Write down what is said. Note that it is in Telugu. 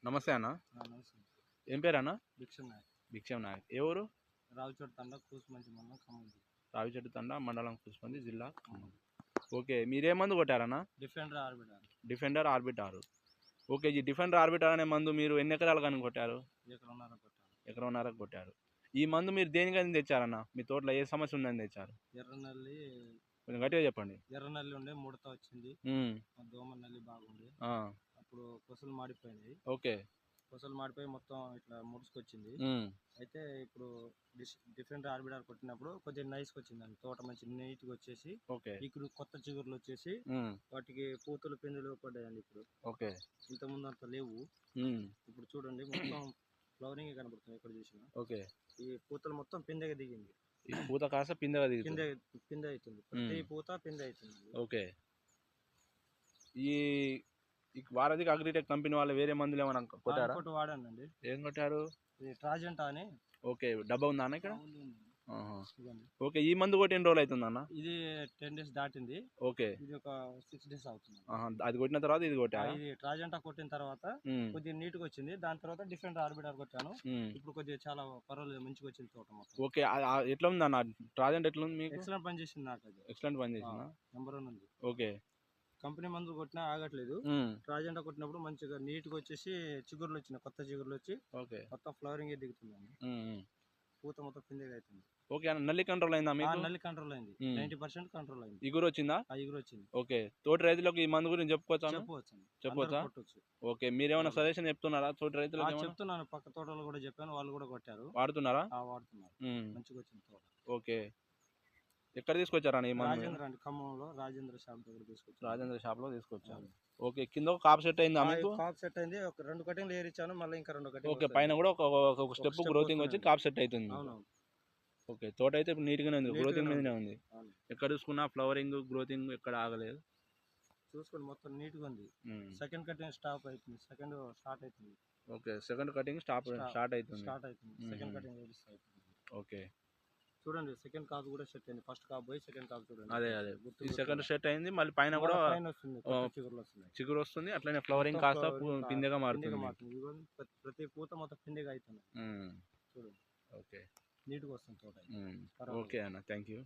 నమస్తే అన్న. నమస్తే. ఏం పేరన్న? భిక్షం నాయక్. భిక్షం నాయక్. ఏ ఊరు? రావిచోటి తండ కూసుమంచి మండలం ఖమ్మం జిల్లా. రావిచెట్టు తండ మండలం కూసుమంచి జిల్లా ఖమ్మం. ఓకే, మీరే మందు కొట్టారన్న? డిఫెండర్ ఆర్బిటార్. డిఫెండర్ ఆర్బిటార్. ఓకే, ఈ డిఫెండర్ ఆర్బిటార్ అనే మందు మీరు ఎన్ని ఎకరాలు కానీ కొట్టారు? ఎకరన్నర కొట్టాను. ఎకరన్నరకు కొట్టారు. ఈ మందు మీరు దేనికని తెచ్చారన్న? మీ తోటలో ఏ సమస్య ఉందని తెచ్చారు? ఎర్రనల్లి. కొంచెం గట్టిగా చెప్పండి. ఎర్రనల్లి ఉండే ముడత వచ్చింది. దోమ నల్లి బాగుంది. అప్పుడు కొసలు మాడిపోయినాయి. ఓకే. కొసలు మాడిపోయి మొత్తం ఇట్లా ముడుచుకొచ్చింది. అయితే ఇప్పుడు డిఫెండర్ ఆర్బిటార్ కొట్టినప్పుడు కొద్దిగా నైస్కి వచ్చిందండి. తోట మంచి నీట్గా వచ్చేసి ఇప్పుడు కొత్త చిగురులు వచ్చేసి వాటికి పూతలు పిందులు పడ్డాయండి. ఇప్పుడు ఓకే, ఇంతకుముందు అంత లేవు. ఇప్పుడు చూడండి మొత్తం ఫ్లవరింగ్ కనబడుతుంది ఎక్కడ చూసినా. ఓకే, ఈ పూతలు మొత్తం పిందెగా దిగింది. ఈ పూత కాస్త పిందెగా దిగింది. పిందె అవుతుంది. ప్రతి పూత పిందె అవుతుంది. ఓకే. ఈ వారధికి అగ్రిటెక్ కంపెనీ వాళ్ళు వేరే మందులు ఏమైనా కొట్టారా? వాడానండి. ఏం కొట్టారు? ట్రాజెంటా అని. ఓకే, డబ్బా ఉందా అన్న ఇక్కడ? ఓకే, ఈ మందు కొట్టి ఎన్ని రోజులు అవుతుంది అన్న? ఇది 10 days దాటింది. ఓకే, ఇది ఒక 6 days అవుతుంది. అది కొట్టిన తర్వాత ఇది కొట్టా? ఇది ట్రాజెంటా కొట్టిన తర్వాత కొద్దిగా నీట్గా వచ్చింది. దాని తర్వాత డిఫరెంట్ ఆర్బిటార్ కొట్టాను. ఇప్పుడు కొద్దిగా చాలా పర్వాలేదు, మంచిగా వచ్చింది తోట మొత్తం. ఓకే, ఎట్లా ఉంది అన్న ట్రాజెంట్? ఎట్లా ఉంది మీకు? ఎక్సలెంట్ పని చేసింది నాకు. అది ఎక్సలెంట్ పని చేసిందా? నెంబర్ 1 ఉంది. ఓకే, కంపెనీ మందులు కొట్టినా ఆగట్లేదు. ట్రాజెంటా కొట్టినప్పుడు మంచిగా నీట్గా వచ్చేసి చిగురులు వచ్చినాయి. కొత్త చిగురులు వచ్చి మొత్తం ఫ్లవరింగ్ దిగుతుందండి. పూత మొత్తం పిందెగా అవుతుంది. ఓకే అన్న, నల్లి కంట్రోల్ అయిందా మీకు? నల్లి కంట్రోల్ అయింది. 90% కంట్రోల్ అయింది. ఇగురు వచ్చిందా? ఇగురు వచ్చింది. ఓకే, తోటి రైతులకు ఈ మందు గురించి చెప్పవచ్చా? ఓకే, మీరేమైనా సజెషన్ చెప్తున్నారా తోటి రైతులకు? చెప్తున్నాను, పక్క తోటలు కూడా చెప్పాను, వాళ్ళు కూడా కొట్టారు. వాడుతున్నారా? వాడుతున్నారు. మంచిగా వచ్చింది తోట. ఓకే, ఎక్కడ తీసుకొచ్చారా ఈ మందు? రాజేంద్ర అండి, ఖమ్మంలో రాజేంద్ర షాప్ దగ్గర తీసుకొచ్చారు. రాజేంద్ర షాప్ లో తీసుకొచ్చారు. ఓకే, కింద ఒక కాప్ సెట్ అయిందా మీకు? కాప్ సెట్ అయింది. ఒక 2 కటింగ్లు ఏరిచ్చాను, మళ్ళీ ఇంకా 2 కటింగ్. ఓకే, పైన కూడా ఒక స్టెప్ గ్రోతింగ్ వచ్చి కాప్ సెట్ అవుతుంది. అవునవును. ఓకే, తోట అయితే ఇప్పుడు నీట్గానే ఉంది, గ్రోతింగ్ మీదనే ఉంది. ఎక్కడ చూసుకున్నా ఫ్లవరింగ్ గ్రోతింగ్ ఎక్కడ ఆగలేదు. చూసుకోండి, మొత్తం నీట్గా ఉంది. సెకండ్ కటింగ్ స్టాప్ అవుతుంది. సెకండ్ స్టార్ట్ అవుతుంది. ఓకే, సెకండ్ కటింగ్ స్టార్ట్ అవుతుంది. సెకండ్ కటింగ్ అవుతుంది. ఓకే, చూడండి, సెకండ్ కాప్ కూడా సెట్ అయింది. ఫస్ట్ కాప్ పోయి సెకండ్ కాప్ చూడండి. అదే ఈ సెకండ్ సెట్ అయింది. మళ్ళీ పైన కూడా చిగురు వస్తుంది. అట్లనే ఫ్లవరింగ్ కాస్త పిందెగా మారుతుంది. ప్రతి పూత మొత్తం పిందెగా అవుతుంది. చూడండి, ఓకే, నీట్గా వస్తుంది తోట. ఓకే అన్న, థ్యాంక్ యూ.